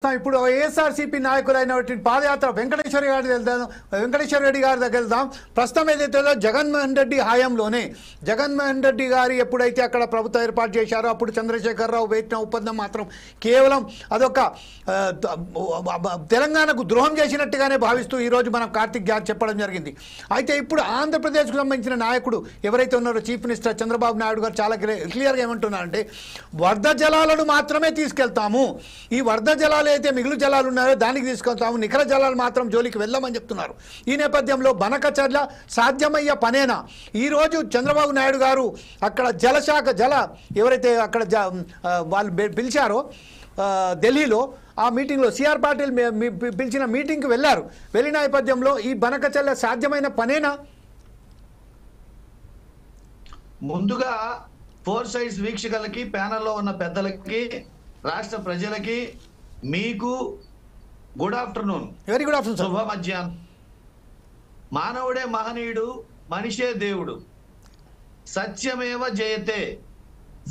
ఇప్పుడు ఏఎస్ఆర్సీపీ నాయకులైనటువంటి పాదయాత్ర వెంకటేశ్వర రెడ్డి గారి దగ్గర వెళ్దాం. ప్రస్తుతం ఏదైతే జగన్మోహన్ రెడ్డి హయాంలోనే జగన్మోహన్ రెడ్డి గారు ఎప్పుడైతే అక్కడ ప్రభుత్వం ఏర్పాటు చేశారో అప్పుడు చంద్రశేఖరరావు వేసిన ఒప్పందం మాత్రం కేవలం అదొక తెలంగాణకు ద్రోహం చేసినట్టుగానే భావిస్తూ ఈరోజు మనం కార్తిక్ గారు చెప్పడం జరిగింది. అయితే ఇప్పుడు ఆంధ్రప్రదేశ్కు సంబంధించిన నాయకుడు ఎవరైతే ఉన్నారో చీఫ్ మినిస్టర్ చంద్రబాబు నాయుడు గారు చాలా క్లియర్గా ఏమంటున్నారంటే వరద జలాలను మాత్రమే తీసుకెళ్తాము, ఈ వరద జలాలు అయితే మిగులు జలాలు ఉన్నాయో దానికి తీసుకొస్తాము, నికర జలాలు మాత్రం జోలికి వెళ్ళమని చెప్తున్నారు. ఈ నేపథ్యంలో బనకచర్ల సాధ్యమయ్యే పనేనా? ఈరోజు చంద్రబాబు నాయుడు గారు అక్కడ జలశాఖ ఎవరైతే అక్కడ వాళ్ళు పిలిచారో ఢిల్లీలో ఆ మీటింగ్లో సిఆర్ పాటిల్ పిలిచిన మీటింగ్కి వెళ్ళిన నేపథ్యంలో ఈ బనకచర్ల సాధ్యమైన పనేనా? ముందుగా ఫోర్ సైడ్స్ వీక్షకులకి, ప్యానెల్లో ఉన్న పెద్దలకి, రాష్ట్ర ప్రజలకి మీకు good afternoon. Very good afternoon. శుభ మధ్యాహ్నం. మానవుడే మహనీయుడు, మనిషే దేవుడు. సత్యమేవ జయతే,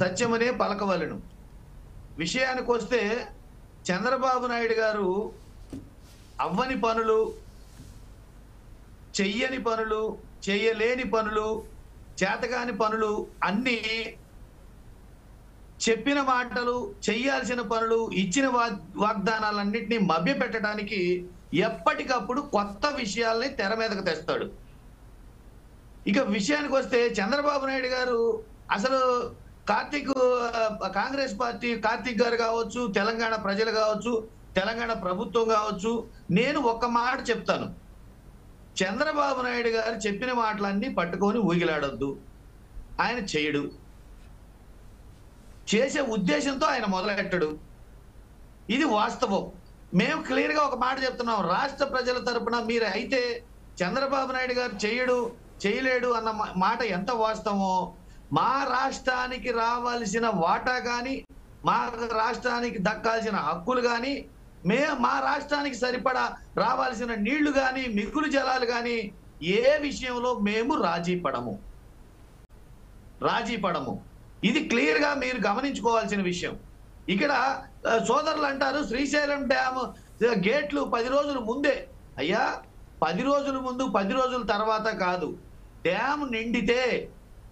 సత్యమనే పలకవలను. విషయానికి వస్తే చంద్రబాబు నాయుడు గారు అవ్వని పనులు, చెయ్యని పనులు, చెయ్యలేని పనులు, చేతగాని పనులు అన్నీ, చెప్పిన మాటలు, చెయ్యాల్సిన పనులు, ఇచ్చిన వాగ్దానాలన్నింటినీ మభ్యపెట్టడానికి ఎప్పటికప్పుడు కొత్త విషయాల్ని తెర మీదకు తెస్తాడు. ఇక విషయానికి వస్తే చంద్రబాబు నాయుడు గారు అసలు కాంగ్రెస్ పార్టీ కార్తిక్ గారు కావచ్చు, తెలంగాణ ప్రజలు కావచ్చు, తెలంగాణ ప్రభుత్వం కావచ్చు, నేను ఒక్క మాట చెప్తాను. చంద్రబాబు నాయుడు గారు చెప్పిన మాటలన్నీ పట్టుకొని ఊగిలాడొద్దు. ఆయన చేయడు, చేసే ఉద్దేశంతో ఆయన మొదలెట్టడు. ఇది వాస్తవం. మేము క్లియర్గా ఒక మాట చెప్తున్నాం. రాష్ట్ర ప్రజల తరపున మీరు అయితే చంద్రబాబు నాయుడు గారు చేయలేడు అన్న మాట ఎంత వాస్తవమో, మా రాష్ట్రానికి రావాల్సిన వాటా కానీ, మా రాష్ట్రానికి దక్కాల్సిన హక్కులు కానీ, మా రాష్ట్రానికి సరిపడా రావాల్సిన నీళ్లు కానీ, మిగులు జలాలు కానీ ఏ విషయంలో మేము రాజీ పడము. ఇది క్లియర్ గా మీరు గమనించుకోవాల్సిన విషయం. ఇక్కడ సోదరులు అంటారు శ్రీశైలం డ్యామ్ గేట్లు 10 రోజుల ముందే. అయ్యా, 10 రోజుల ముందు 10 రోజుల తర్వాత కాదు. డ్యామ్ నిండితే,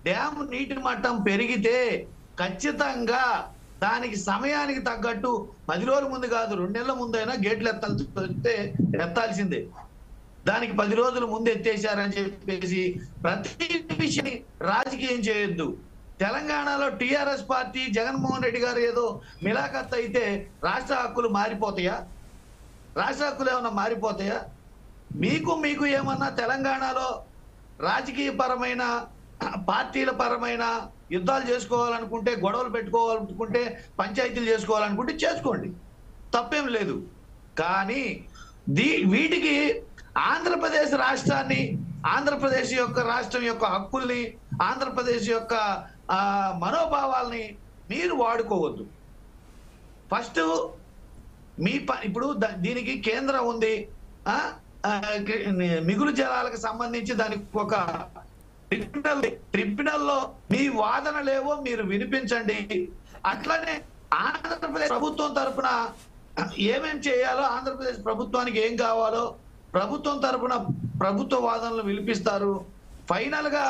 డ్యామ్ నీటి మట్టం పెరిగితే ఖచ్చితంగా దానికి సమయానికి తగ్గట్టు 10 రోజుల ముందు కాదు, 2 నెలల ముందైనా గేట్లు ఎత్తాల్సిందే. దానికి 10 రోజుల ముందు ఎత్తేసారని చెప్పేసి ప్రతి విషయం రాజకీయం చేయొద్దు. తెలంగాణలో టిఆర్ఎస్ పార్టీ, జగన్మోహన్ రెడ్డి గారు ఏదో మిలాఖత్ అయితే రాష్ట్ర హక్కులు మారిపోతాయా? రాష్ట్ర హక్కులు ఏమన్నా మారిపోతాయా? మీకు ఏమన్నా తెలంగాణలో రాజకీయ పరమైన, పార్టీల పరమైన యుద్ధాలు చేసుకోవాలనుకుంటే, గొడవలు పెట్టుకోవాలనుకుంటే, పంచాయతీలు చేసుకోవాలనుకుంటే చేసుకోండి, తప్పేం లేదు. కానీ వీటికి ఆంధ్రప్రదేశ్ రాష్ట్రాన్ని, ఆంధ్రప్రదేశ్ యొక్క రాష్ట్రం యొక్క హక్కుల్ని, ఆంధ్రప్రదేశ్ యొక్క మనోభావాల్ని మీరు వాడుకోవద్దు. ఫస్ట్ ఇప్పుడు దీనికి కేంద్రం ఉంది, మిగులు జలాలకు సంబంధించి దానికి ఒక ట్రిబ్యునల్లో మీ వాదనలేవో మీరు వినిపించండి. అట్లనే ఆంధ్రప్రదేశ్ ప్రభుత్వం తరఫున ఏమేం చేయాలో, ఆంధ్రప్రదేశ్ ప్రభుత్వానికి ఏం కావాలో ప్రభుత్వం తరఫున ప్రభుత్వ వాదనలు వినిపిస్తారు. ఫైనల్ గా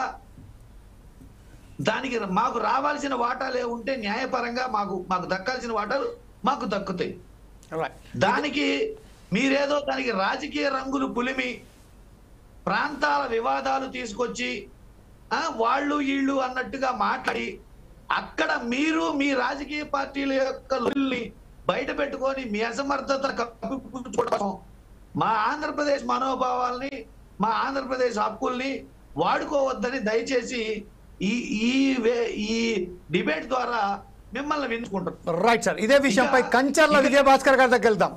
దానికి మాకు రావాల్సిన వాటాలు ఏముంటే న్యాయపరంగా మాకు దక్కాల్సిన వాటాలు మాకు దక్కుతాయి. దానికి మీరేదో దానికి రాజకీయ రంగులు పులిమి, ప్రాంతాల వివాదాలు తీసుకొచ్చి వాళ్ళు వీళ్ళు అన్నట్టుగా మాట్లాడి అక్కడ మీరు మీ రాజకీయ పార్టీల యొక్క లొల్లిని బయట పెట్టుకొని మీ అసమర్థత కప్పిపుచ్చుకోవడం, మా ఆంధ్రప్రదేశ్ మనోభావాల్ని, మా ఆంధ్రప్రదేశ్ హక్కుల్ని వాడుకోవద్దని దయచేసి ఈ డిబేట్ ద్వారా మిమ్మల్ని వినుకుంటారు. రైట్ సార్, ఇదే విషయంపై కంచర్ల విజయభాస్కర్ గారి దగ్గర వెళ్దాం.